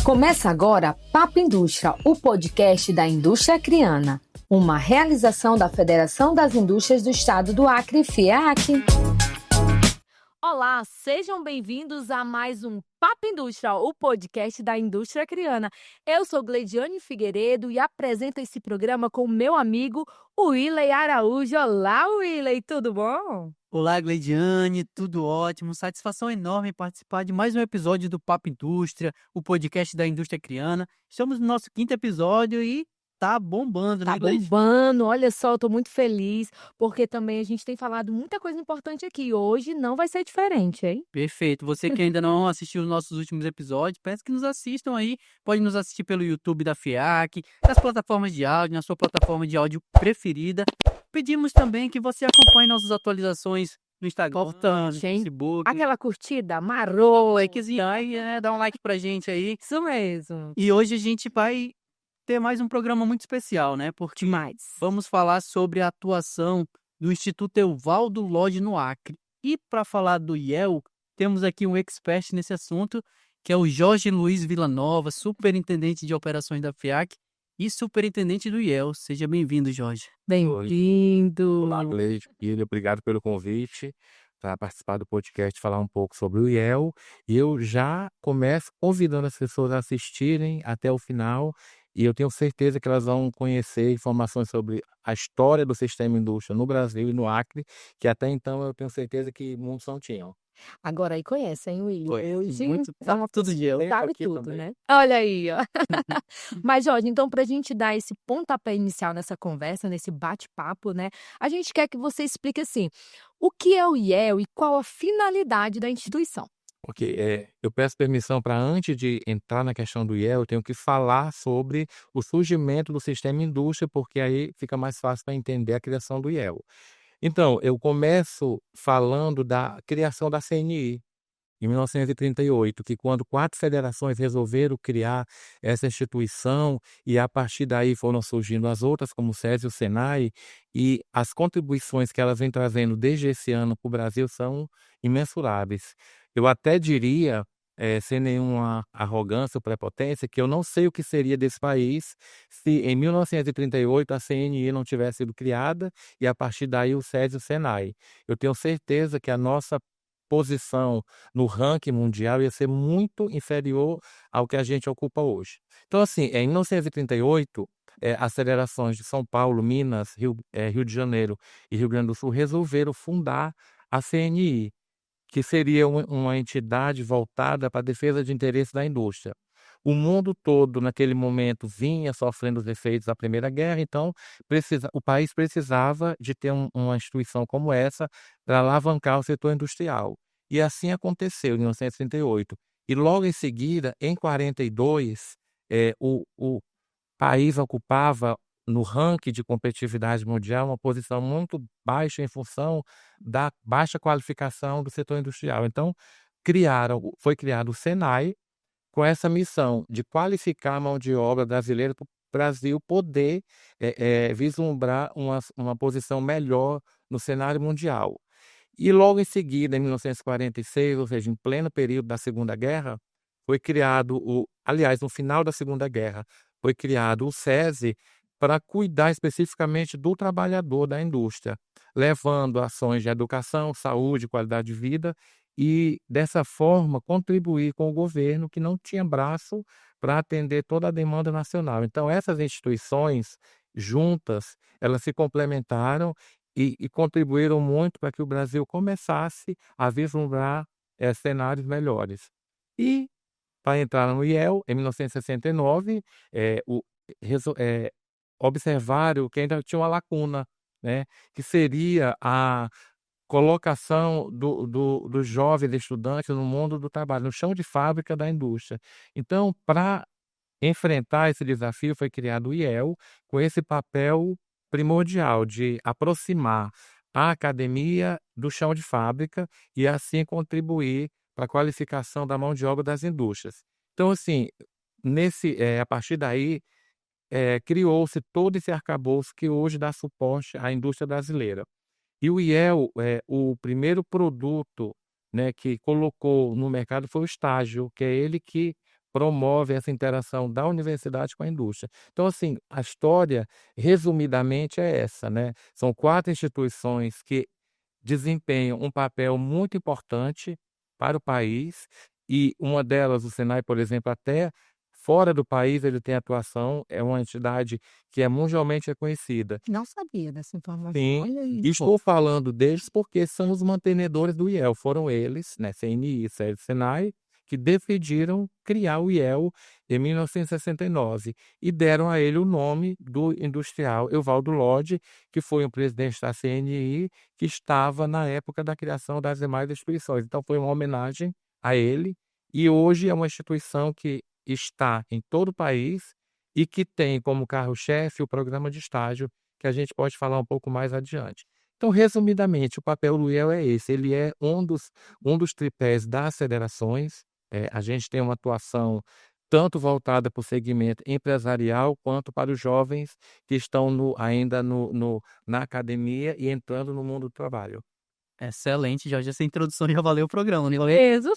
Começa agora Papo Indústria, o podcast da indústria acreana, uma realização da Federação das Indústrias do Estado do Acre, FIEAC. Olá, sejam bem-vindos a mais um Papo Indústria, o podcast da indústria acreana. Eu sou Gleidiane Figueiredo e apresento esse programa com o meu amigo Willey Araújo. Olá, Willey, tudo bom? Olá, Gleidiane, tudo ótimo. Satisfação enorme participar de mais um episódio do Papo Indústria, o podcast da indústria acreana. Estamos no nosso 5º episódio e tá bombando, né, Tá Gleide? bombando, olha só, eu tô muito feliz, porque também a gente tem falado muita coisa importante aqui. Hoje não vai ser diferente, hein? Perfeito. Você que ainda não assistiu os nossos últimos episódios, peço que nos assistam aí. Pode nos assistir pelo YouTube da FIEAC, nas plataformas de áudio, na sua plataforma de áudio preferida. Pedimos também que você acompanhe nossas atualizações no Instagram, no Importante, hein? Facebook. Aquela curtida marota. Likezinho aí, dá um like pra gente aí. Isso mesmo. E hoje a gente vai ter mais um programa muito especial, né? Porque Demais. vamos falar sobre a atuação do Instituto Evaldo Lodge no Acre. E para falar do IEL, temos aqui um expert nesse assunto, que é o Jorge Luiz Villanova, superintendente de operações da FIEAC e superintendente do IEL. Seja bem-vindo, Jorge. Bem-vindo. Olá, Gleide, obrigado pelo convite para participar do podcast, falar um pouco sobre o IEL. E eu já começo convidando as pessoas a assistirem até o final, e eu tenho certeza que elas vão conhecer informações sobre a história do sistema indústria no Brasil e no Acre, que até então eu tenho certeza que muitos não tinham. Agora aí conhece, hein, Will? Hoje Muito, é uma todo dia. sabe aqui tudo, também. né? Olha aí, ó. Mas, Jorge, então, para a gente dar esse pontapé inicial nessa conversa, nesse bate-papo, né? A gente quer que você explique, assim, o que é o IEL e qual a finalidade da instituição. Ok, eu peço permissão para, antes de entrar na questão do IEL, eu tenho que falar sobre o surgimento do sistema indústria, porque aí fica mais fácil para entender a criação do IEL. Então, eu começo falando da criação da CNI, em 1938, que quando 4 federações resolveram criar essa instituição, e a partir daí foram surgindo as outras, como o SESI e o SENAI, e as contribuições que elas vêm trazendo desde esse ano para o Brasil são imensuráveis. Eu até diria, sem nenhuma arrogância ou prepotência, que eu não sei o que seria desse país se em 1938 a CNI não tivesse sido criada e a partir daí o SESI e o SENAI. Eu tenho certeza que a nossa posição no ranking mundial ia ser muito inferior ao que a gente ocupa hoje. Então, assim, em 1938, as federações de São Paulo, Minas, Rio de Janeiro e Rio Grande do Sul resolveram fundar a CNI, que seria uma entidade voltada para a defesa de interesses da indústria. O mundo todo, naquele momento, vinha sofrendo os efeitos da Primeira Guerra, então o país precisava de ter uma instituição como essa para alavancar o setor industrial. E assim aconteceu em 1938. E logo em seguida, em 1942, o país ocupava no ranking de competitividade mundial uma posição muito baixa em função da baixa qualificação do setor industrial. Então, foi criado o SENAI, com essa missão de qualificar a mão de obra brasileira para o Brasil poder vislumbrar uma posição melhor no cenário mundial. E logo em seguida, em 1946, ou seja, em pleno período da Segunda Guerra, foi criado aliás, no final da Segunda Guerra, foi criado o SESI para cuidar especificamente do trabalhador da indústria, levando ações de educação, saúde, qualidade de vida, e dessa forma contribuir com o governo, que não tinha braço para atender toda a demanda nacional. Então essas instituições juntas, elas se complementaram e contribuíram muito para que o Brasil começasse a vislumbrar cenários melhores. E para entrar no IEL, em 1969, observaram que ainda tinha uma lacuna, né, que seria a colocação dos jovens estudantes no mundo do trabalho, no chão de fábrica da indústria. Então, para enfrentar esse desafio, foi criado o IEL, com esse papel primordial de aproximar a academia do chão de fábrica e assim contribuir para a qualificação da mão de obra das indústrias. Então, assim, a partir daí, criou-se todo esse arcabouço que hoje dá suporte à indústria brasileira. E o IEL, o primeiro produto, né, que colocou no mercado foi o estágio, que é ele que promove essa interação da universidade com a indústria. Então, assim, a história, resumidamente, é essa, né? São 4 instituições que desempenham um papel muito importante para o país, e uma delas, o Senai, por exemplo, até fora do país ele tem atuação, é uma entidade que é mundialmente reconhecida. Não sabia dessa informação. Sim, Olha aí, e estou falando deles porque são os mantenedores do IEL, foram eles, né, CNI, Senai, que decidiram criar o IEL em 1969 e deram a ele o nome do industrial Evaldo Lodge, que foi um presidente da CNI que estava na época da criação das demais instituições. Então foi uma homenagem a ele, e hoje é uma instituição que está em todo o país e que tem como carro-chefe o programa de estágio, que a gente pode falar um pouco mais adiante. Então, resumidamente, o papel do IEL é esse, ele é um dos tripés das federações. A gente tem uma atuação tanto voltada para o segmento empresarial, quanto para os jovens que estão ainda na academia e entrando no mundo do trabalho. excelente, Jorge. Essa introdução já valeu o programa, né? Peso.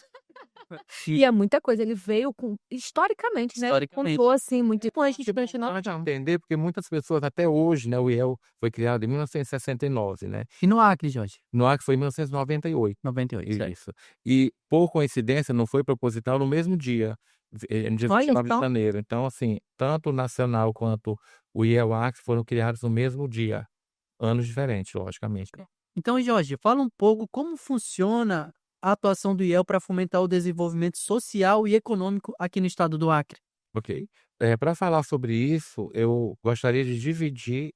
E E é muita coisa. Ele veio com historicamente, né? historicamente. Contou assim, muito importante É importante entender, porque muitas pessoas, até hoje, né, o IEL foi criado em 1969, né? E no Acre, Jorge? No Acre foi em 1998. 98, certo. Isso. E, por coincidência, não foi proposital no mesmo dia, no dia Olha 29 de só. janeiro. Então, assim, tanto o Nacional quanto o IEL Acre foram criados no mesmo dia, anos diferentes, logicamente. Então, Jorge, fala um pouco como funciona a atuação do IEL para fomentar o desenvolvimento social e econômico aqui no estado do Acre. Ok. Para falar sobre isso, eu gostaria de dividir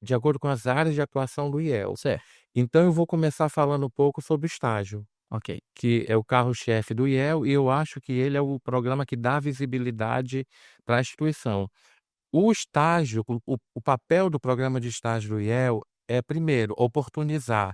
de acordo com as áreas de atuação do IEL. Certo. Então, eu vou começar falando um pouco sobre o estágio, Ok. que é o carro-chefe do IEL, e eu acho que ele é o programa que dá visibilidade para a instituição. O estágio, o papel do programa de estágio do IEL é, primeiro, oportunizar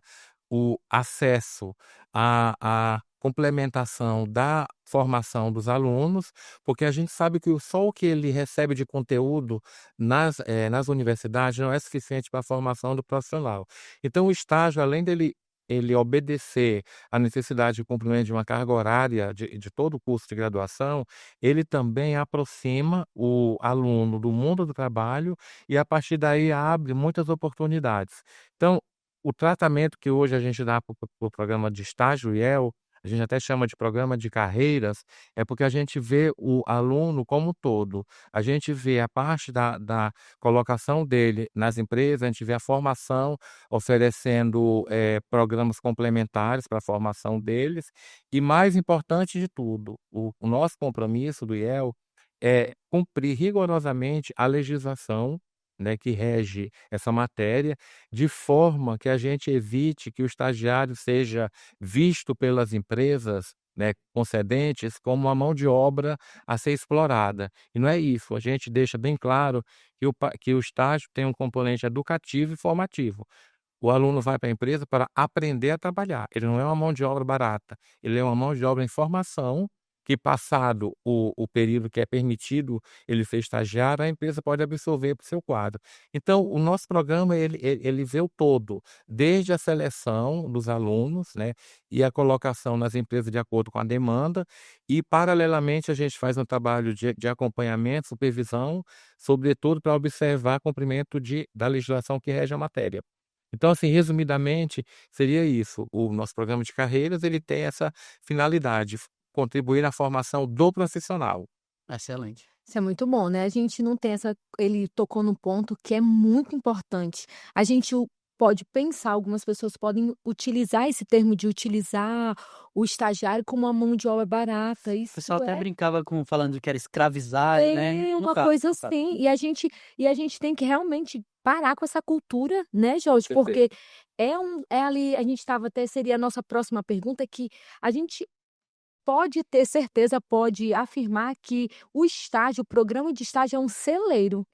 o acesso à complementação da formação dos alunos, porque a gente sabe que só o que ele recebe de conteúdo nas universidades não é suficiente para a formação do profissional. Então, o estágio, além dele ele obedecer à necessidade de cumprimento de uma carga horária de todo o curso de graduação, ele também aproxima o aluno do mundo do trabalho e, a partir daí, abre muitas oportunidades. Então, o tratamento que hoje a gente dá para o programa de estágio IEL, a gente até chama de programa de carreiras, é porque a gente vê o aluno como um todo. A gente vê a parte da colocação dele nas empresas, a gente vê a formação oferecendo programas complementares para a formação deles, e, mais importante de tudo, o nosso compromisso do IEL é cumprir rigorosamente a legislação, né, que rege essa matéria, de forma que a gente evite que o estagiário seja visto pelas empresas, né, concedentes, como uma mão de obra a ser explorada. E não é isso, a gente deixa bem claro que o estágio tem um componente educativo e formativo. O aluno vai para a empresa para aprender a trabalhar, ele não é uma mão de obra barata, ele é uma mão de obra em formação, que, passado o período que é permitido ele ser estagiário, a empresa pode absorver para o seu quadro. Então, o nosso programa ele vê o todo, desde a seleção dos alunos, né, e a colocação nas empresas de acordo com a demanda, e, paralelamente, a gente faz um trabalho de acompanhamento, supervisão, sobretudo para observar cumprimento da legislação que rege a matéria. Então, assim, resumidamente, seria isso. O nosso programa de carreiras, ele tem essa finalidade, contribuir na formação do profissional. Excelente. Isso é muito bom, né? A gente não tem essa. Ele tocou num ponto que é muito importante. A gente pode pensar, algumas pessoas podem utilizar esse termo de utilizar o estagiário como uma mão de obra barata. O Isso pessoal até é brincava falando que era escravizar, né? uma No caso, coisa no caso. assim. E a gente tem que realmente parar com essa cultura, né, Jorge? Perfeito. Porque é ali, a gente estava até, seria a nossa próxima pergunta, que a gente pode ter certeza, pode afirmar que o estágio, o programa de estágio é um celeiro,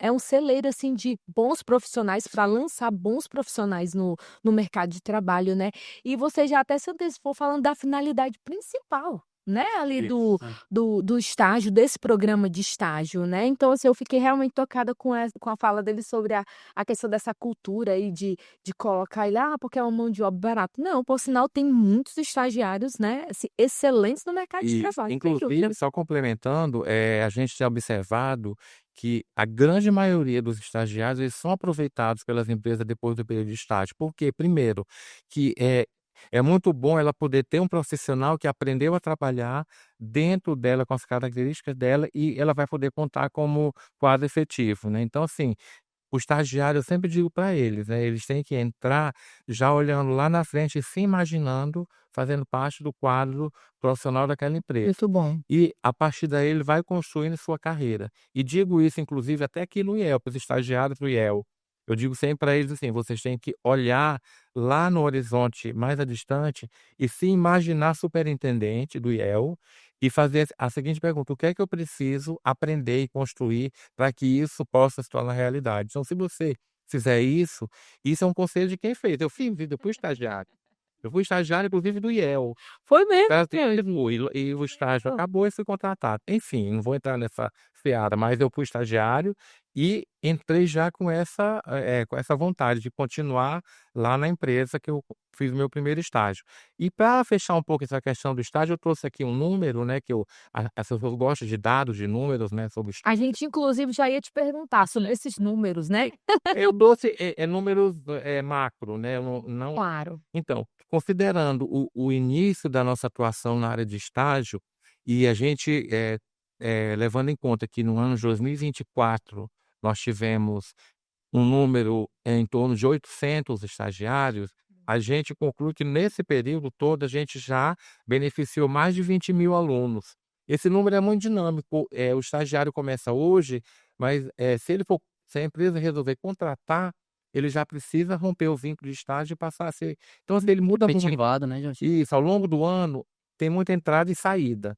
assim, de bons profissionais, para lançar bons profissionais no mercado de trabalho, né? E você já até se antecipou falando da finalidade principal né, ali Isso. do estágio, desse programa de estágio, né. Então, assim, eu fiquei realmente tocada com a fala dele sobre a questão dessa cultura aí de colocar ele: "Ah, porque é uma mão de obra barata". Não, por sinal tem muitos estagiários, né, assim, excelentes no mercado de E, trabalho, sem dúvida. inclusive, só complementando, a gente tem observado que a grande maioria dos estagiários, eles são aproveitados pelas empresas depois do período de estágio. Por quê? Primeiro, que é muito bom ela poder ter um profissional que aprendeu a trabalhar dentro dela, com as características dela, e ela vai poder contar como quadro efetivo, né. Então, assim, o estagiário, eu sempre digo para eles, né, eles têm que entrar já olhando lá na frente e se imaginando fazendo parte do quadro profissional daquela empresa. Muito bom. E, a partir daí, ele vai construindo sua carreira. E digo isso, inclusive, até aqui no IEL, para os estagiários do IEL. Eu digo sempre para eles assim: vocês têm que olhar lá no horizonte mais distante e se imaginar superintendente do IEL e fazer a seguinte pergunta: o que é que eu preciso aprender e construir para que isso possa se tornar realidade? Então, se você fizer isso, isso é um conselho de quem fez. Eu fui estagiário. Eu fui estagiário, inclusive, do IEL. Foi mesmo, E o estágio acabou e fui contratado. Enfim, não vou entrar nessa seara, mas eu fui estagiário e entrei já com essa vontade de continuar lá na empresa que eu fiz o meu primeiro estágio. E para fechar um pouco essa questão do estágio, eu trouxe aqui um número, né, que as pessoas gostam de dados, de números, né, sobre o estágio. A gente inclusive já ia te perguntar sobre esses números, né. Eu trouxe, números, macro, né, eu não. Claro. Então, considerando o início da nossa atuação na área de estágio, e a gente, levando em conta que no ano de 2024 nós tivemos um número em torno de 800 estagiários, a gente conclui que nesse período todo a gente já beneficiou mais de 20.000 alunos. Esse número é muito dinâmico, o estagiário começa hoje, mas, se a empresa resolver contratar, ele já precisa romper o vínculo de estágio e passar a ser, então, se ele muda muito Efetivado, né, Jorge? isso, ao longo do ano, tem muita entrada e saída.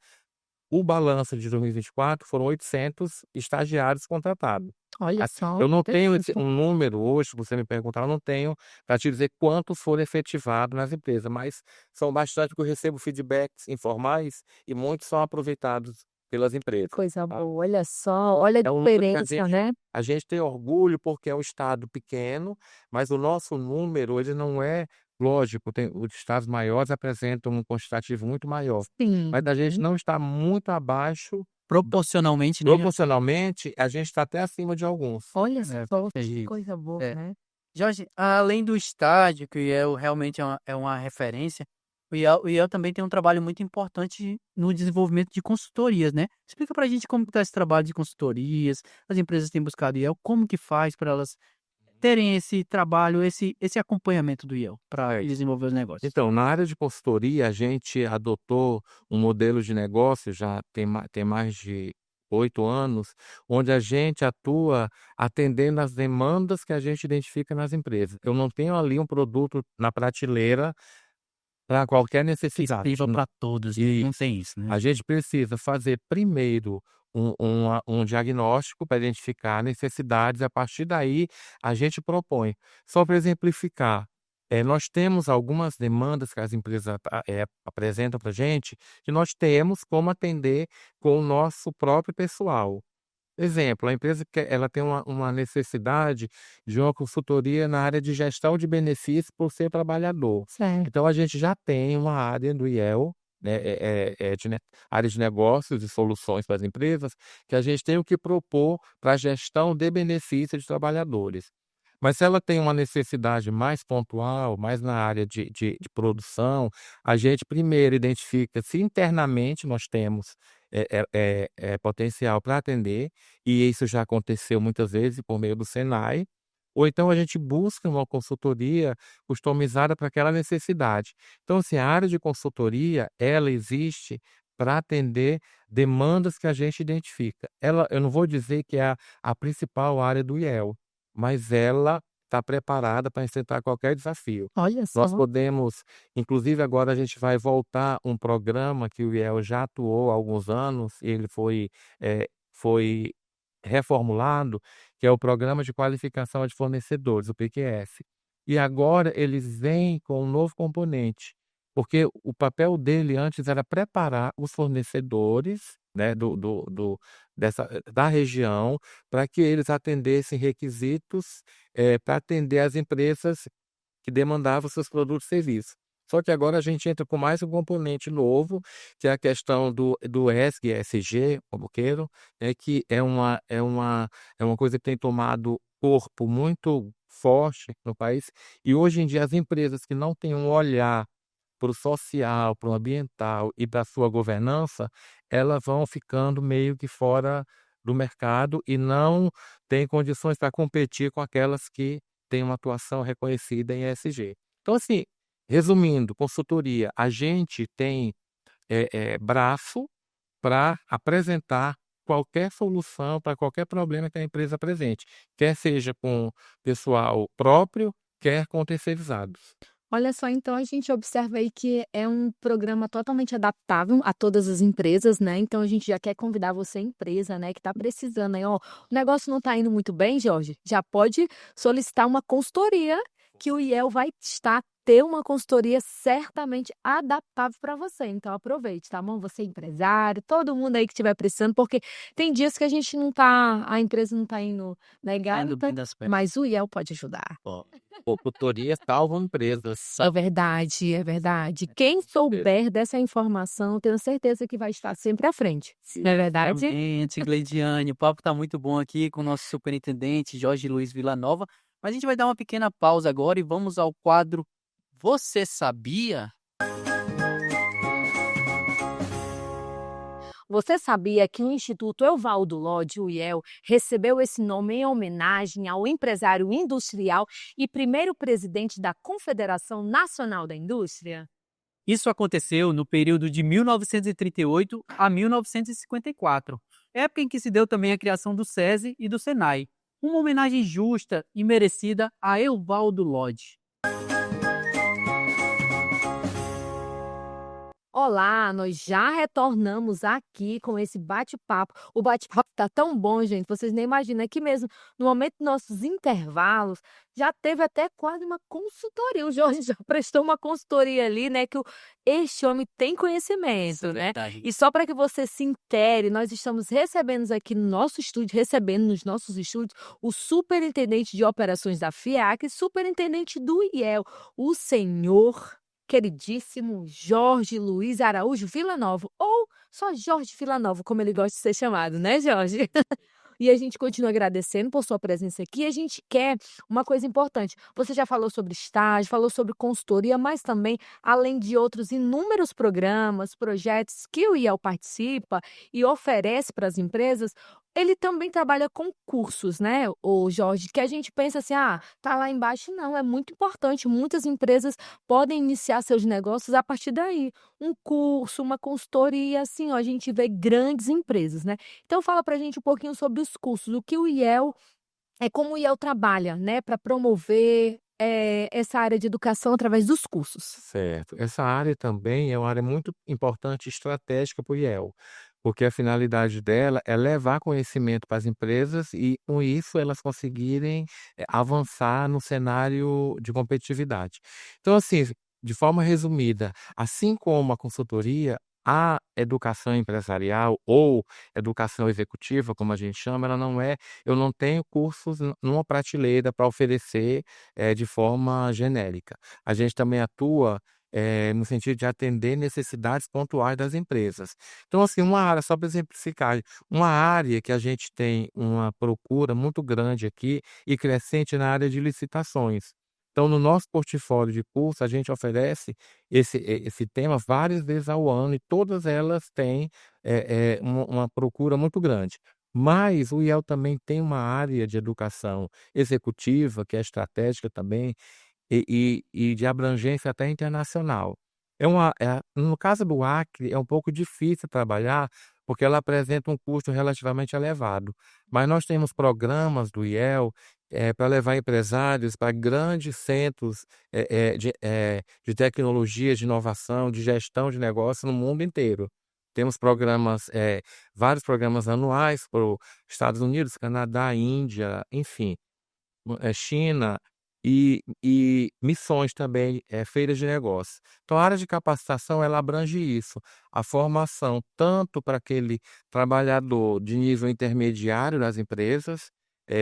O balanço de 2024 foram 800 estagiários contratados. Olha A só, Eu não tenho interessante. um número hoje, se você me perguntar, eu não tenho para te dizer quantos foram efetivados nas empresas, mas são bastante, porque eu recebo feedbacks informais e muitos são aproveitados pelas empresas, Coisa tá. boa, olha só, olha a É um número que diferença, né. a gente tem orgulho, porque é um estado pequeno, mas o nosso número, ele não é lógico, tem os estados maiores apresentam um quantitativo muito maior, Sim. mas a gente não está muito abaixo. Proporcionalmente, né, Jorge? Proporcionalmente, a gente está até acima de alguns. Olha É, só, que terrível. coisa boa, É. né. Jorge, além do estágio, que o IEL realmente é uma referência, o IEL também tem um trabalho muito importante no desenvolvimento de consultorias, né. Explica pra gente como que tá esse trabalho de consultorias, as empresas têm buscado o IEL, como que faz para elas terem esse trabalho, esse acompanhamento do IEL para Certo. desenvolver os negócios? Então, na área de consultoria, a gente adotou um modelo de negócio, já tem mais de 8 anos, onde a gente atua atendendo às demandas que a gente identifica nas empresas. Eu não tenho ali um produto na prateleira para qualquer Que necessidade. sirva para todos, E não tem isso, né. a gente precisa fazer primeiro um diagnóstico para identificar necessidades, a partir daí a gente propõe. Só para exemplificar, nós temos algumas demandas que as empresas apresentam para a gente, que nós temos como atender com o nosso próprio pessoal. Exemplo, a empresa ela tem uma necessidade de uma consultoria na área de gestão de benefícios por ser trabalhador. Certo. Então a gente já tem uma área do IEL, né, área de negócios e soluções para as empresas, que a gente tem o que propor para a gestão de benefícios de trabalhadores. Mas se ela tem uma necessidade mais pontual, mais na área de produção, a gente primeiro identifica se internamente nós temos potencial para atender, e isso já aconteceu muitas vezes por meio do Senai, ou então a gente busca uma consultoria customizada para aquela necessidade. Então, assim, a área de consultoria, ela existe para atender demandas que a gente identifica. Eu não vou dizer que é a principal área do IEL, mas ela está preparada para enfrentar qualquer desafio. Olha Nós só. podemos, inclusive, agora a gente vai voltar um programa que o IEL já atuou há alguns anos, e ele foi reformulado, que é o Programa de Qualificação de Fornecedores, o PQF. E agora eles vêm com um novo componente, porque o papel dele antes era preparar os fornecedores, né, da região, para que eles atendessem requisitos, para atender as empresas que demandavam seus produtos e serviços. Só que agora a gente entra com mais um componente novo, que é a questão do ESG, ESG, como queiram, que é uma coisa que tem tomado corpo muito forte no país. E hoje em dia as empresas que não têm um olhar para o social, para o ambiental e para a sua governança, elas vão ficando meio que fora do mercado e não têm condições para competir com aquelas que têm uma atuação reconhecida em ESG. Então, assim, resumindo, consultoria, a gente tem braço para apresentar qualquer solução para qualquer problema que a empresa apresente, quer seja com pessoal próprio, quer com terceirizados. Olha só, então a gente observa aí que é um programa totalmente adaptável a todas as empresas, né? Então a gente já quer convidar você, empresa, né, que está precisando aí, ó, o negócio não está indo muito bem, Jorge, já pode solicitar uma consultoria que o IEL vai ter uma consultoria certamente adaptável para você. Então aproveite, tá bom? Você é empresário, todo mundo aí que estiver precisando, porque tem dias que a gente não tá, a empresa não está indo legal, Saindo bem das pernas. mas o IEL pode ajudar. Ó, consultoria salvam empresas. É verdade, é verdade. Quem souber dessa informação, tenho certeza que vai estar sempre à frente. Não é verdade? Exatamente, Gleidiane. O papo está muito bom aqui com o nosso superintendente, Jorge Luiz Villanova. Mas a gente vai dar uma pequena pausa agora e vamos ao quadro Você Sabia? Você sabia que o Instituto Evaldo Lodge, o IEL, recebeu esse nome em homenagem ao empresário industrial e primeiro presidente da Confederação Nacional da Indústria? Isso aconteceu no período de 1938 a 1954, época em que se deu também a criação do SESI e do SENAI. Uma homenagem justa e merecida a Evaldo Lodge. Olá, nós já retornamos aqui com esse bate-papo. O bate-papo tá tão bom, gente, vocês nem imaginam. Aqui mesmo, no momento dos nossos intervalos, já teve até quase uma consultoria. O Jorge já prestou uma consultoria ali, né? Que este homem tem conhecimento, né? Verdade. E só para que você se intere, nós estamos recebendo aqui no nosso estúdio, nos nossos estúdios, o superintendente de operações da FIAC e superintendente do IEL, o senhor queridíssimo Jorge Luiz Araújo Villanova, ou só Jorge Villanova, como ele gosta de ser chamado, né, Jorge? E a gente continua agradecendo por sua presença aqui. A gente quer uma coisa importante. Você já falou sobre estágio, falou sobre consultoria, mas também, além de outros inúmeros programas, projetos que o IEL participa e oferece para as empresas, ele também trabalha com cursos, né, o Jorge, que a gente pensa assim, tá lá embaixo. Não, é muito importante. Muitas empresas podem iniciar seus negócios a partir daí. Um curso, uma consultoria, assim, ó, a gente vê grandes empresas, né? Então fala pra gente um pouquinho sobre os cursos, o que o IEL, como o IEL trabalha, né, para promover essa área de educação através dos cursos. Certo. Essa área também é uma área muito importante e estratégica para o IEL, porque a finalidade dela é levar conhecimento para as empresas e, com isso, elas conseguirem avançar no cenário de competitividade. Então, assim, de forma resumida, assim como a consultoria, a educação empresarial ou educação executiva, como a gente chama, ela não é. Eu não tenho cursos numa prateleira para oferecer de forma genérica. A gente também atua no sentido de atender necessidades pontuais das empresas. Então, assim, uma área, só para exemplificar, uma área que a gente tem uma procura muito grande aqui e crescente na área de licitações. Então, no nosso portfólio de curso, a gente oferece esse tema várias vezes ao ano e todas elas têm uma procura muito grande. Mas o IEL também tem uma área de educação executiva, que é estratégica também, e de abrangência até internacional. No caso do Acre, é um pouco difícil trabalhar, porque ela apresenta um custo relativamente elevado. Mas nós temos programas do IEL para levar empresários para grandes centros de tecnologia, de inovação, de gestão de negócio no mundo inteiro. Temos vários programas anuais para os Estados Unidos, Canadá, Índia, enfim, China. e missões também, feiras de negócios. Então a área de capacitação ela abrange isso, a formação tanto para aquele trabalhador de nível intermediário nas empresas,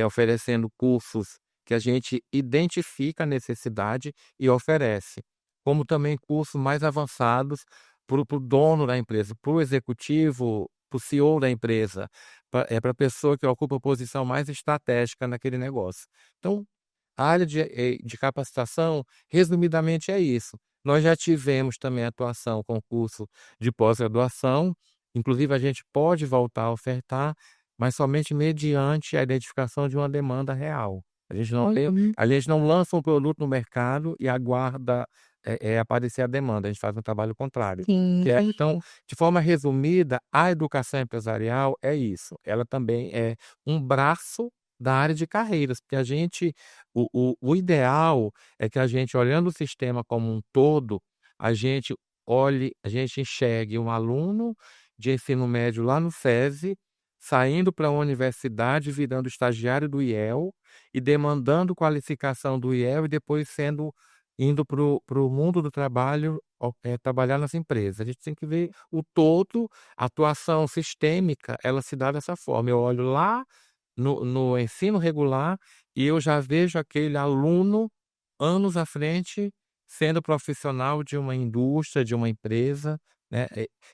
oferecendo cursos que a gente identifica a necessidade e oferece, como também cursos mais avançados para o dono da empresa, para o executivo, para o CEO da empresa, para a pessoa que ocupa a posição mais estratégica naquele negócio. Então, a área de capacitação, resumidamente, é isso. Nós já tivemos também atuação com curso de pós-graduação, inclusive a gente pode voltar a ofertar, mas somente mediante a identificação de uma demanda real. A gente não lança um produto no mercado e aguarda aparecer a demanda, a gente faz um trabalho contrário. Sim, Então, de forma resumida, a educação empresarial é isso. Ela também é um braço da área de carreiras, porque o ideal é que a gente, olhando o sistema como um todo, a gente enxergue um aluno de ensino médio lá no SESI, saindo para a universidade, virando estagiário do IEL e demandando qualificação do IEL e depois indo para o mundo do trabalho, trabalhar nas empresas. A gente tem que ver o todo, a atuação sistêmica, ela se dá dessa forma. Eu olho lá no ensino regular e eu já vejo aquele aluno anos à frente sendo profissional de uma indústria, de uma empresa, né,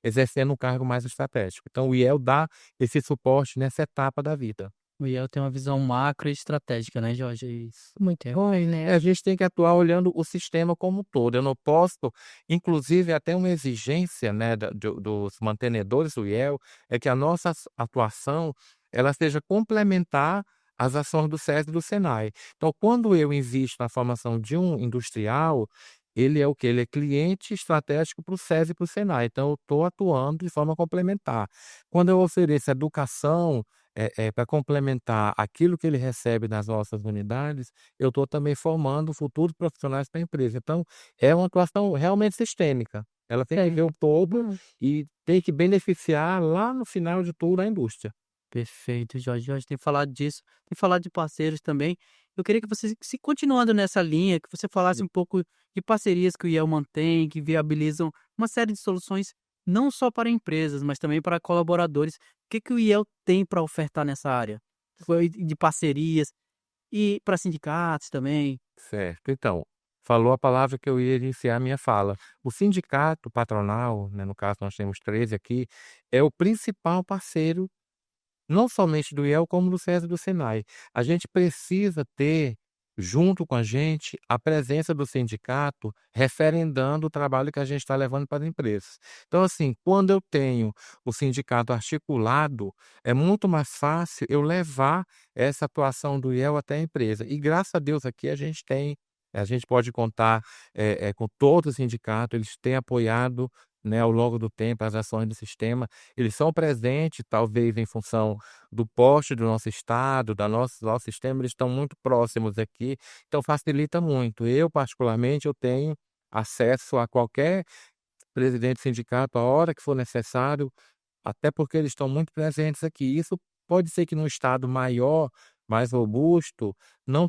exercendo um cargo mais estratégico. Então o IEL dá esse suporte nessa etapa da vida. O IEL tem uma visão macro e estratégica, né, Jorge? Isso. muito bom, né? A gente tem que atuar olhando o sistema como um todo. Eu não posso, inclusive, até uma exigência, né, dos mantenedores do IEL, é que a nossa atuação ela seja complementar às ações do SESI e do SENAI. Então, quando eu invisto na formação de um industrial, ele é o quê? Ele é cliente estratégico para o SESI e para o SENAI. Então, eu estou atuando de forma complementar. Quando eu ofereço educação para complementar aquilo que ele recebe nas nossas unidades, eu estou também formando futuros profissionais para a empresa. Então, é uma atuação realmente sistêmica. Ela tem que ver o todo e tem que beneficiar lá no final de tudo a indústria. Perfeito, Jorge. Jorge tem falado disso, tem falado de parceiros também. Eu queria que você, se continuando nessa linha, que você falasse um pouco de parcerias que o IEL mantém, que viabilizam uma série de soluções, não só para empresas, mas também para colaboradores. O que o IEL tem para ofertar nessa área? Foi de parcerias e para sindicatos também. Certo. Então, falou a palavra que eu ia iniciar a minha fala. O sindicato patronal, né, no caso nós temos 13 aqui, é o principal parceiro, não somente do IEL, como do SESI e do SENAI. A gente precisa ter, junto com a gente, a presença do sindicato referendando o trabalho que a gente está levando para as empresas. Então, assim, quando eu tenho o sindicato articulado, é muito mais fácil eu levar essa atuação do IEL até a empresa. E graças a Deus aqui a gente pode contar com todo o sindicato, eles têm apoiado, né, ao longo do tempo as ações do sistema. Eles são presentes, talvez em função do porte do nosso estado, do nosso sistema, eles estão muito próximos aqui, então facilita muito. Eu, particularmente, eu tenho acesso a qualquer presidente de sindicato a hora que for necessário, até porque eles estão muito presentes aqui. Isso pode ser que num estado maior, mais robusto, não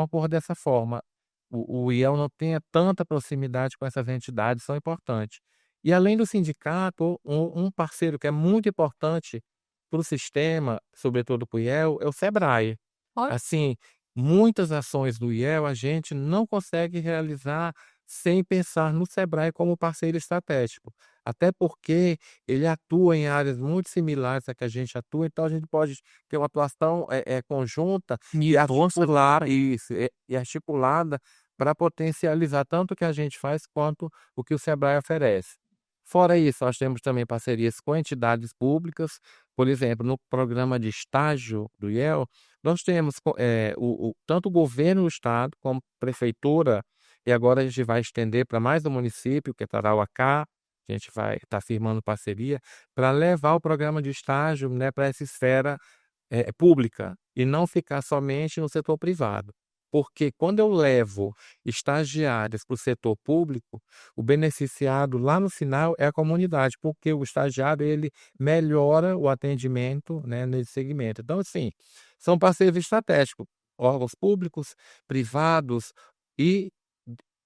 ocorra dessa forma. O IEL não tenha tanta proximidade com essas entidades, são importantes. E além do sindicato, um parceiro que é muito importante para o sistema, sobretudo para o IEL, é o SEBRAE. Olha. Assim, muitas ações do IEL a gente não consegue realizar sem pensar no SEBRAE como parceiro estratégico. Até porque ele atua em áreas muito similares a que a gente atua, então a gente pode ter uma atuação conjunta e articular isso, e articulada para potencializar tanto o que a gente faz quanto o que o SEBRAE oferece. Fora isso, nós temos também parcerias com entidades públicas, por exemplo, no programa de estágio do IEL, nós temos tanto o governo do estado como prefeitura, e agora a gente vai estender para mais um município, que é Tarauacá, a gente vai estar firmando parceria, para levar o programa de estágio, né, para essa esfera pública e não ficar somente no setor privado. Porque quando eu levo estagiários para o setor público, o beneficiado lá no final é a comunidade, porque o estagiário ele melhora o atendimento, né, nesse segmento. Então, assim, são parceiros estratégicos. órgãos públicos, privados e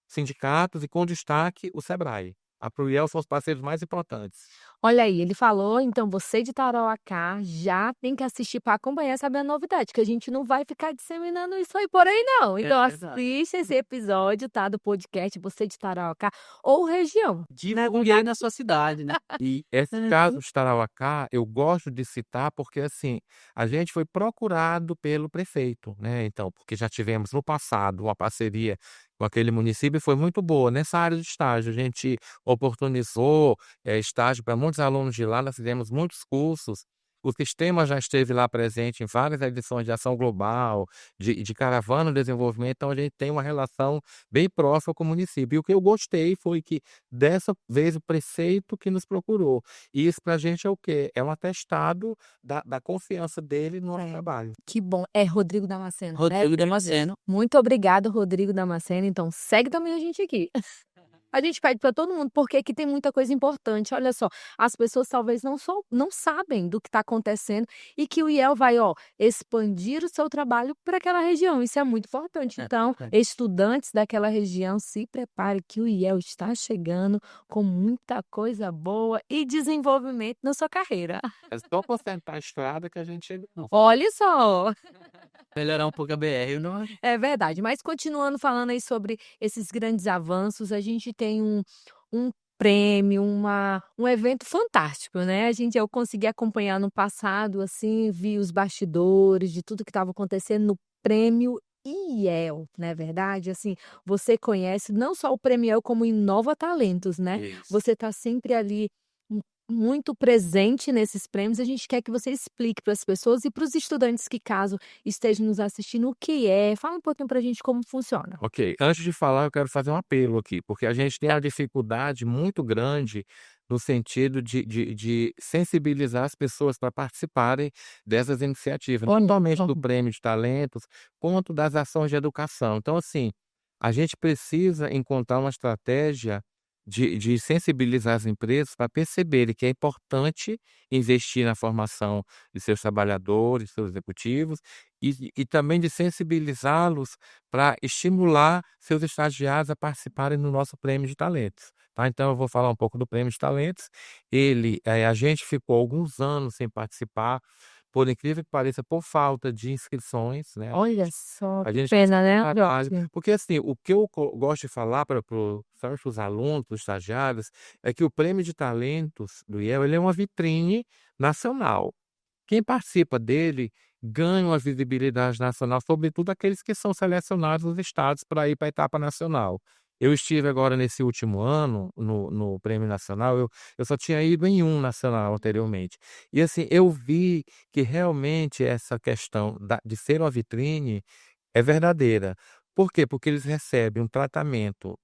sindicatos, e com destaque o Sebrae. A Pruiel são os parceiros mais importantes. Olha aí, ele falou, então você de Tarauacá já tem que assistir para acompanhar, saber a novidade, que a gente não vai ficar disseminando isso aí por aí não. Então verdade. assiste esse episódio, tá, do podcast Você de Tarauacá ou região. Divulgue aí na sua cidade, né? E esse caso de Tarauacá, eu gosto de citar porque, assim, a gente foi procurado pelo prefeito, né? Então, porque já tivemos no passado uma parceria com aquele município e foi muito boa. Nessa área de estágio, a gente oportunizou estágio para muitos alunos de lá, nós fizemos muitos cursos. O sistema já esteve lá presente em várias edições de ação global, de caravana de desenvolvimento, então a gente tem uma relação bem próxima com o município. E o que eu gostei foi que, dessa vez, o prefeito que nos procurou. E isso para a gente é o quê? É um atestado da confiança dele no nosso trabalho. Que bom. É Rodrigo Damasceno, né? Rodrigo Damasceno. Muito obrigado, Rodrigo Damasceno. Então, segue também a gente aqui. A gente pede para todo mundo, porque aqui tem muita coisa importante. Olha só, as pessoas talvez não sabem do que está acontecendo e que o IEL vai, expandir o seu trabalho para aquela região. Isso é muito importante. Então, estudantes daquela região, se preparem que o IEL está chegando com muita coisa boa e desenvolvimento na sua carreira. É só consertar a estrada que a gente chega. Olha só! Melhorar um pouco a BR, não é? É verdade, mas continuando falando aí sobre esses grandes avanços, a gente tem um prêmio, um evento fantástico, né? Eu consegui acompanhar no passado, assim, vi os bastidores de tudo que estava acontecendo no prêmio IEL, não é verdade? Assim, você conhece não só o prêmio IEL como Inova Talentos, né? Isso. Você está sempre ali muito presente nesses prêmios. A gente quer que você explique para as pessoas e para os estudantes que, caso estejam nos assistindo, o que é. Fala um pouquinho para a gente como funciona. Ok, antes de falar, eu quero fazer um apelo aqui, porque a gente tem a dificuldade muito grande no sentido de sensibilizar as pessoas para participarem dessas iniciativas, não somente do Prêmio de Talentos, quanto das ações de educação. Então, assim, a gente precisa encontrar uma estratégia de sensibilizar as empresas para perceberem que é importante investir na formação de seus trabalhadores, seus executivos, e também de sensibilizá-los para estimular seus estagiários a participarem no nosso Prêmio de Talentos. Tá? Então, eu vou falar um pouco do Prêmio de Talentos. A gente ficou alguns anos sem participar, por incrível que pareça, por falta de inscrições, né? Olha só, A que gente pena, né? porque, assim, o que eu gosto de falar para os alunos, para os estagiários, é que o Prêmio de Talentos do IEL, ele é uma vitrine nacional. Quem participa dele ganha uma visibilidade nacional, sobretudo aqueles que são selecionados nos estados para ir para a etapa nacional. Eu estive agora nesse último ano no Prêmio Nacional, eu só tinha ido em um nacional anteriormente. E, assim, eu vi que realmente essa questão de ser uma vitrine é verdadeira. Por quê? Porque eles recebem um tratamento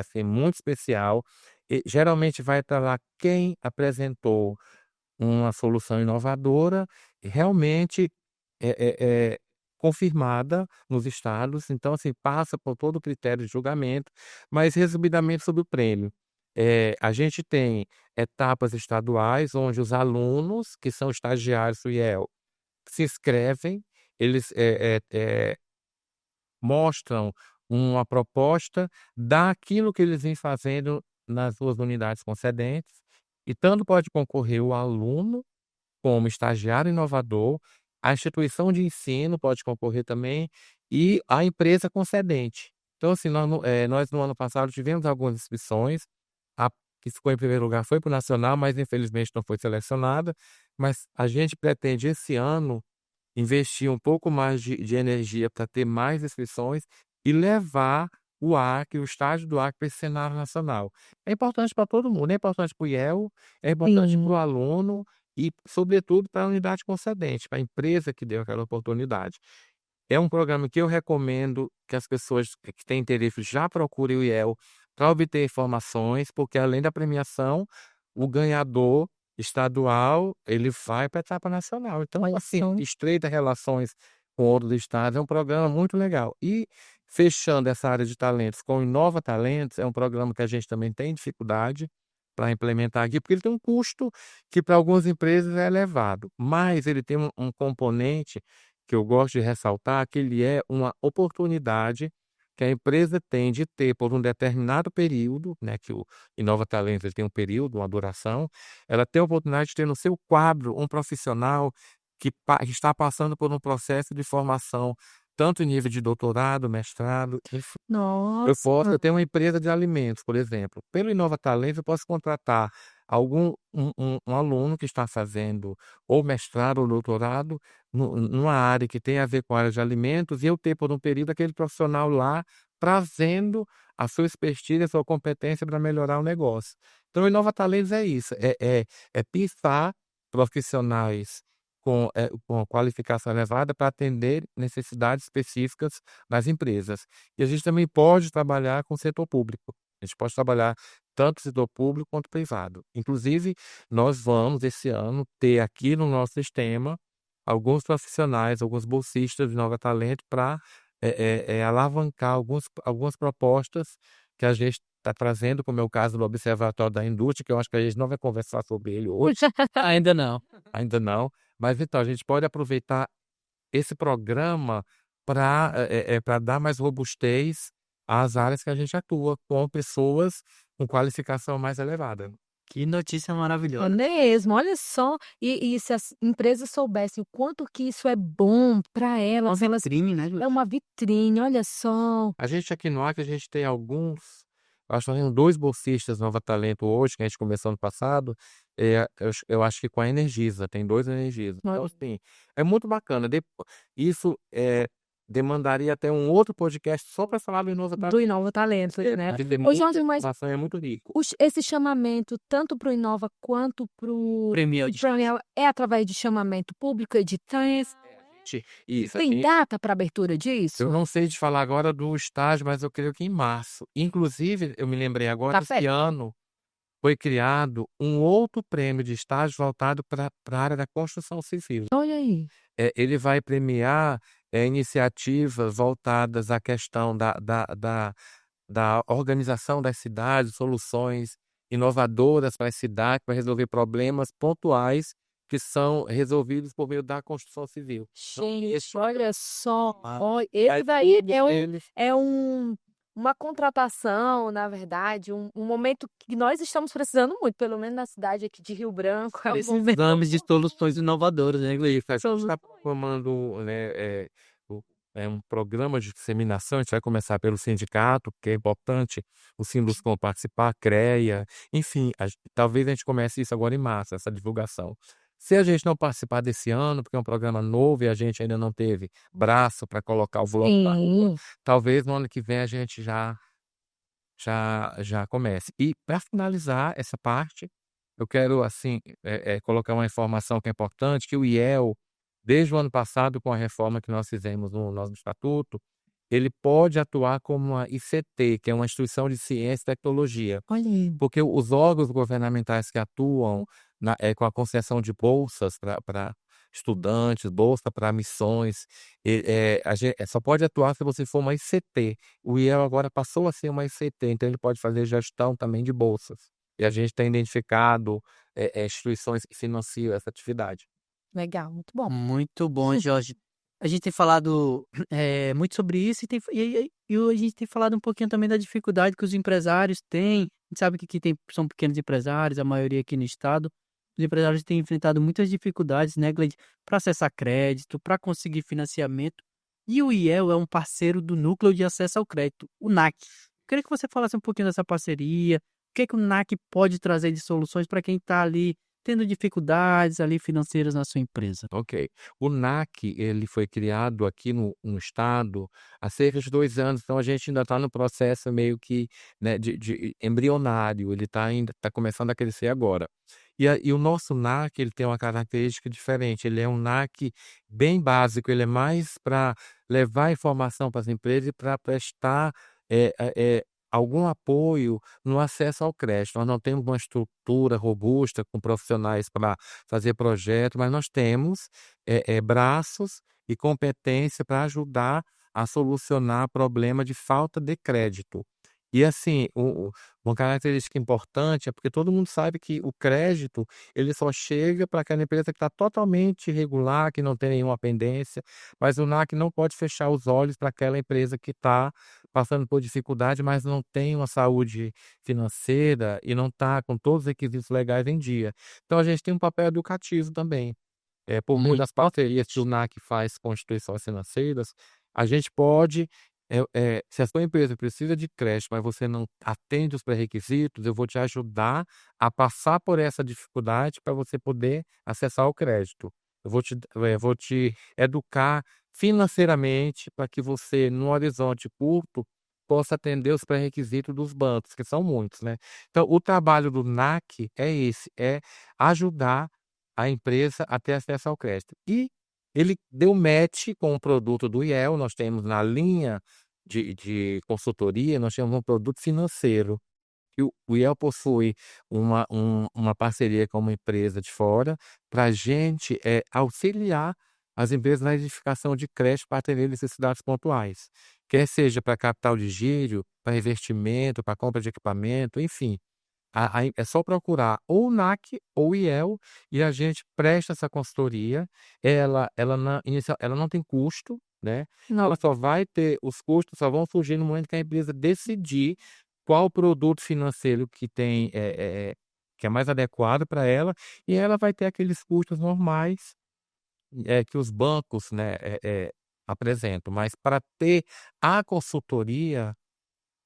assim, muito especial. E geralmente vai estar lá quem apresentou uma solução inovadora, realmente confirmada nos estados. Então, assim, passa por todo o critério de julgamento. Mas, resumidamente, sobre o prêmio. A gente tem etapas estaduais, onde os alunos, que são estagiários do IEL, se inscrevem, eles mostram uma proposta daquilo que eles vêm fazendo nas suas unidades concedentes, e tanto pode concorrer o aluno como estagiário inovador, a instituição de ensino pode concorrer também e a empresa concedente. Então, assim, nós no ano passado tivemos algumas inscrições, a que ficou em primeiro lugar foi para o nacional, mas infelizmente não foi selecionada, mas a gente pretende esse ano investir um pouco mais de energia para ter mais inscrições e levar o estágio do Acre para esse cenário nacional. É importante para todo mundo, é importante para o IEL, é importante Sim. para o aluno e, sobretudo, para a unidade concedente, para a empresa que deu aquela oportunidade. É um programa que eu recomendo que as pessoas que têm interesse já procurem o IEL para obter informações, porque, além da premiação, o ganhador estadual, ele vai para a etapa nacional. Então, Olha assim, só. estreita relações com outros estados, é um programa muito legal. E, fechando essa área de talentos com o Inova Talentos, é um programa que a gente também tem dificuldade para implementar aqui, porque ele tem um custo que para algumas empresas é elevado, mas ele tem um componente que eu gosto de ressaltar, que ele é uma oportunidade que a empresa tem de ter por um determinado período, né, que o Inova Talentos ele tem um período, uma duração, ela tem a oportunidade de ter no seu quadro um profissional que está passando por um processo de formação, tanto em nível de doutorado, mestrado, enfim. Eu Nossa, tenho uma empresa de alimentos, por exemplo. Pelo Inova Talentos, eu posso contratar um aluno que está fazendo ou mestrado ou doutorado numa área que tem a ver com a área de alimentos, e eu ter por um período aquele profissional lá trazendo a sua expertise, a sua competência para melhorar o negócio. Então, o Inova Talentos é isso, é pensar profissionais com qualificação elevada para atender necessidades específicas das empresas. E a gente também pode trabalhar com o setor público. A gente pode trabalhar tanto no setor público quanto privado. Inclusive, nós vamos, esse ano, ter aqui no nosso sistema alguns profissionais, alguns bolsistas de Nova Talento para alavancar algumas propostas que a gente está trazendo, como é o caso do Observatório da Indústria, que eu acho que a gente não vai conversar sobre ele hoje, Ainda não. ainda não. Mas então, a gente pode aproveitar esse programa para dar mais robustez às áreas que a gente atua, com pessoas com qualificação mais elevada. Que notícia é maravilhosa. mesmo, olha só. E se as empresas soubessem o quanto que isso é bom para Uma elas, elas vitrine, né, Ju? é uma vitrine, olha só. A gente aqui no Acre, a gente tem acho que nós temos 2 bolsistas Nova Talento hoje, que a gente começou ano passado, eu acho que com a Energisa, tem 2 Energisa. Então, assim, é muito bacana. Isso demandaria até um outro podcast só para falar do Inova Talento. Do Inova Talentos, né? Porque tem Ô, muita Jorge, mas informação, é muito rico. esse chamamento, tanto para o Inova quanto para o Premio de Praniel, é através de chamamento público, editais? Isso, Tem data para abertura disso? eu não sei te falar agora do estágio, mas eu creio que em março. Inclusive, eu me lembrei agora, Tá esse perto. ano foi criado um outro prêmio de estágio voltado para a área da construção civil. Olha aí. Ele vai premiar iniciativas voltadas à questão da organização das cidades, soluções inovadoras para as cidades, para resolver problemas pontuais que são resolvidos por meio da construção civil. Então, Gente, olha só. Ah, Ó, esse daí ele é uma contratação, na verdade, um momento que nós estamos precisando muito, pelo menos na cidade aqui de Rio Branco. É um momento precisamos de soluções inovadoras, né, Gleison? a gente está formando, né, um programa de disseminação. A gente vai começar pelo sindicato, porque é importante o Sinduscom participar, a CREA, enfim, talvez a gente comece isso agora em março, essa divulgação. Se a gente não participar desse ano, porque é um programa novo e a gente ainda não teve braço para colocar o voluntário, Sim. talvez no ano que vem a gente já comece. E para finalizar essa parte, eu quero assim colocar uma informação que é importante, que o IEL, desde o ano passado, com a reforma que nós fizemos no nosso estatuto, ele pode atuar como uma ICT, que é uma instituição de ciência e tecnologia, Olha aí. porque os órgãos governamentais que atuam com a concessão de bolsas para estudantes, bolsa para missões, a gente só pode atuar se você for uma ICT. O IEL agora passou a ser uma ICT, então ele pode fazer gestão também de bolsas. E a gente tem identificado instituições que financiam essa atividade. Legal, muito bom. Muito bom, Jorge. A gente tem falado muito sobre isso e a gente tem falado um pouquinho também da dificuldade que os empresários têm. A gente sabe que aqui são pequenos empresários, a maioria aqui no estado. Os empresários têm enfrentado muitas dificuldades, né, Gleide, para acessar crédito, para conseguir financiamento. E o IEL é um parceiro do Núcleo de Acesso ao Crédito, o NAC. Queria que você falasse um pouquinho dessa parceria, o que é que o NAC pode trazer de soluções para quem está ali tendo dificuldades ali financeiras na sua empresa. Ok. O NAC, ele foi criado aqui no estado há cerca de 2 anos, então a gente ainda está no processo meio que, né, de embrionário, ele está começando a crescer agora. E o nosso NAC, ele tem uma característica diferente, ele é um NAC bem básico, ele é mais para levar informação para as empresas e para prestar algum apoio no acesso ao crédito. Nós não temos uma estrutura robusta com profissionais para fazer projeto, mas nós temos braços e competência para ajudar a solucionar problema de falta de crédito. E assim, uma característica importante é porque todo mundo sabe que o crédito, ele só chega para aquela empresa que está totalmente irregular, que não tem nenhuma pendência, mas o NAC não pode fechar os olhos para aquela empresa que está passando por dificuldade, mas não tem uma saúde financeira e não está com todos os requisitos legais em dia. Então a gente tem um papel educativo também. Por meio das parcerias que o NAC faz com instituições financeiras, a gente pode, se a sua empresa precisa de crédito, mas você não atende os pré-requisitos, eu vou te ajudar a passar por essa dificuldade para você poder acessar o crédito. Eu vou te educar financeiramente para que você, no horizonte curto, possa atender os pré-requisitos dos bancos, que são muitos, né? Então, o trabalho do NAC é esse, é ajudar a empresa a ter acesso ao crédito. E ele deu match com o produto do IEL, nós temos na linha de consultoria, nós temos um produto financeiro, que o IEL possui uma parceria com uma empresa de fora, para a gente auxiliar as empresas na edificação de crédito para atender necessidades pontuais, quer seja para capital de giro, para investimento, para compra de equipamento, enfim. É só procurar ou o NAC ou o IEL e a gente presta essa consultoria. Ela não tem custo, né? Não. Ela só vai ter, os custos só vão surgir no momento que a empresa decidir qual produto financeiro que é mais adequado para ela, e ela vai ter aqueles custos normais que os bancos, né, apresentam. Mas para ter a consultoria,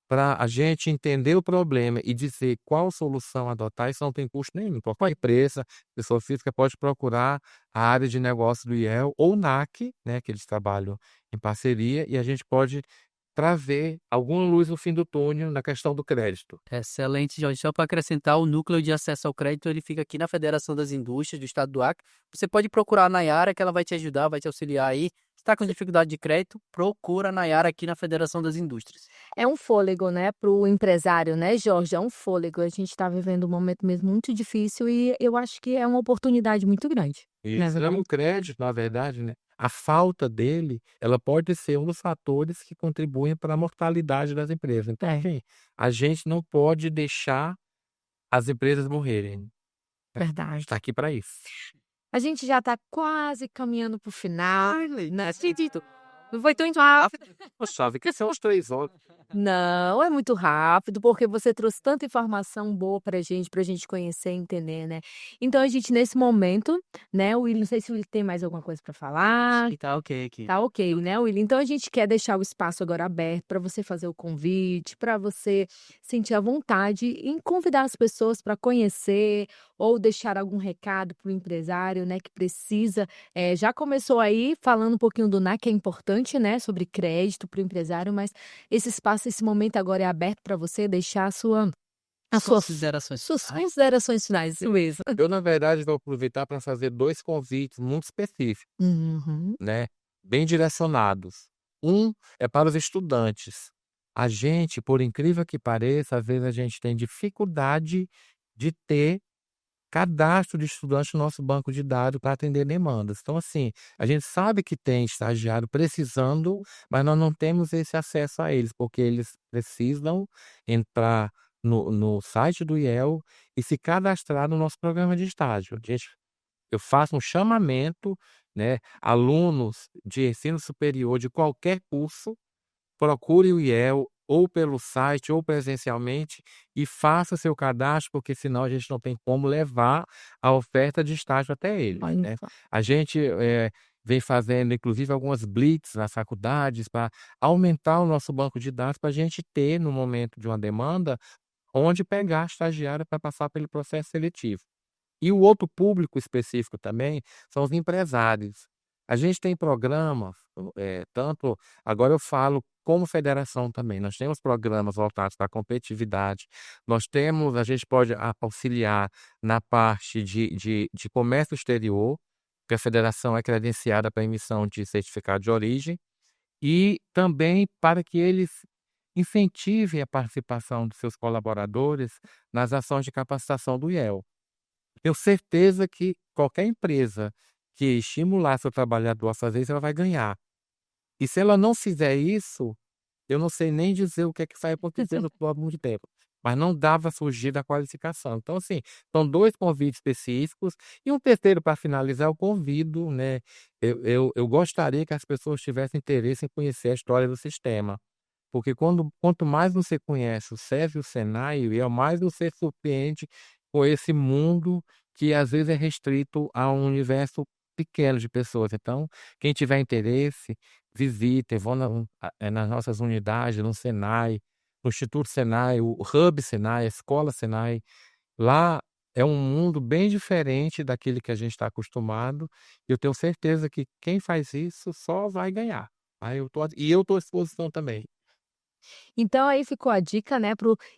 para a gente entender o problema e dizer qual solução adotar, isso não tem custo nenhum. Qualquer empresa, pessoa física, pode procurar a área de negócio do IEL ou o NAC, né, que eles trabalham em parceria, e a gente pode trazer alguma luz no fim do túnel na questão do crédito. Excelente, Jorge. Só para acrescentar, o núcleo de acesso ao crédito, ele fica aqui na Federação das Indústrias do Estado do Acre. Você pode procurar a Nayara, que ela vai te ajudar, vai te auxiliar aí. Se está com dificuldade de crédito, procura a Nayara aqui na Federação das Indústrias. É um fôlego, né, para o empresário, né, Jorge? É um fôlego. A gente está vivendo um momento mesmo muito difícil e eu acho que é uma oportunidade muito grande. E Não é esse verdade? crédito, na verdade, né, a falta dele, ela pode ser um dos fatores que contribuem para a mortalidade das empresas. Então, É, assim, a gente não pode deixar as empresas morrerem. A gente verdade. está aqui para isso. A gente já está quase caminhando para o final, né? Acredito. Não foi tão rápido. Poxa, que são os 3 horas. Não, é muito rápido, porque você trouxe tanta informação boa pra gente conhecer e entender, né. Então a gente nesse momento, né, o Willy, não sei se o Willy tem mais alguma coisa pra falar. E tá ok aqui. Tá ok, né, Willy? Então a gente quer deixar o espaço agora aberto para você fazer o convite, para você sentir a vontade em convidar as pessoas para conhecer ou deixar algum recado para o empresário, né, que precisa. Já começou aí falando um pouquinho do NAC, que é importante, né, sobre crédito para o empresário, mas esse espaço, esse momento agora é aberto para você deixar Considerações suas finais. considerações finais, isso mesmo. Eu, na verdade, vou aproveitar para fazer 2 convites muito específicos, Uhum. né, bem direcionados. Um é para os estudantes. A gente, por incrível que pareça, às vezes a gente tem dificuldade de ter cadastro de estudante no nosso banco de dados para atender demandas. Então, assim, a gente sabe que tem estagiário precisando, mas nós não temos esse acesso a eles, porque eles precisam entrar no site do IEL e se cadastrar no nosso programa de estágio. Eu faço um chamamento, né, alunos de ensino superior de qualquer curso, procure o IEL ou pelo site ou presencialmente e faça seu cadastro, porque senão a gente não tem como levar a oferta de estágio até ele, Olha né. só. A gente, vem fazendo inclusive algumas blitz nas faculdades para aumentar o nosso banco de dados, para a gente ter, no momento de uma demanda, onde pegar estagiário para passar pelo processo seletivo. E o outro público específico também são os empresários. A gente tem programas, tanto agora eu falo como federação também, nós temos programas voltados para a competitividade, a gente pode auxiliar na parte de comércio exterior, porque a federação é credenciada para emissão de certificado de origem, e também para que eles incentivem a participação dos seus colaboradores nas ações de capacitação do IEL. Tenho certeza que qualquer empresa que estimular seu trabalhador a fazer isso, ela vai ganhar. E se ela não fizer isso, eu não sei nem dizer o que é que vai acontecer no próximo tempo, mas não dá para fugir da qualificação. Então, assim, são 2 convites específicos e um terceiro para finalizar, eu convido, né, eu gostaria que as pessoas tivessem interesse em conhecer a história do sistema, porque quanto mais você conhece o SESI e o SENAI, mais você surpreende com esse mundo que às vezes é restrito a um universo pequeno de pessoas. Então, quem tiver interesse, visitem, vão nas nossas unidades, no SENAI, no Instituto SENAI, o Hub SENAI, a Escola SENAI. Lá é um mundo bem diferente daquele que a gente está acostumado. E eu tenho certeza que quem faz isso só vai ganhar. Aí eu estou à disposição também. Então aí ficou a dica, né,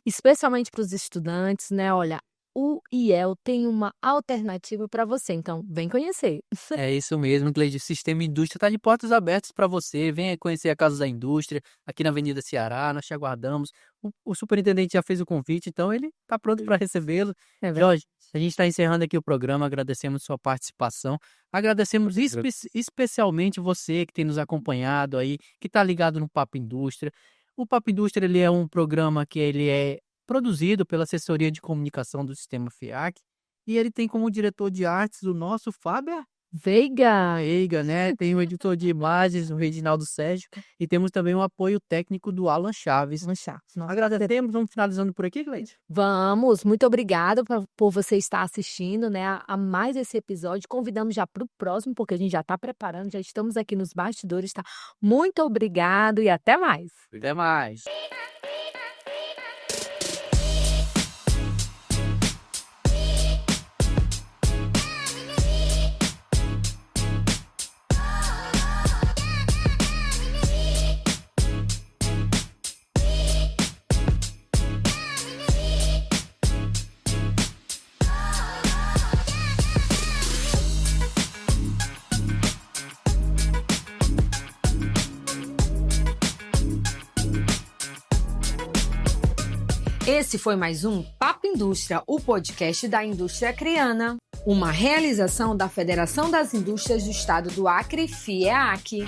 especialmente para os estudantes, né, olha, o IEL tem uma alternativa para você, então vem conhecer. É isso mesmo, Gleide. O Sistema Indústria está de portas abertas para você. Venha conhecer a Casa da Indústria, aqui na Avenida Ceará. Nós te aguardamos. O superintendente já fez o convite, então ele está pronto para recebê-lo. É verdade. Jorge, a gente está encerrando aqui o programa. Agradecemos sua participação. Agradecemos especialmente você que tem nos acompanhado aí, que está ligado no Papo Indústria. O Papo Indústria ele é um programa que ele é produzido pela Assessoria de Comunicação do Sistema FIAC, e ele tem como diretor de artes o nosso Fábio Veiga, né? Tem o editor de imagens, o Reginaldo Sérgio, e temos também o apoio técnico do Alan Chaves. Nossa. Agradecemos, vamos finalizando por aqui, Gleide? Vamos, muito obrigada por você estar assistindo, né, a mais esse episódio. Convidamos já para o próximo, porque a gente já está preparando, já estamos aqui nos bastidores, tá? Muito obrigado e até mais. Até mais. Esse foi mais um Papo Indústria, o podcast da indústria acreana. Uma realização da Federação das Indústrias do Estado do Acre, FIEAC.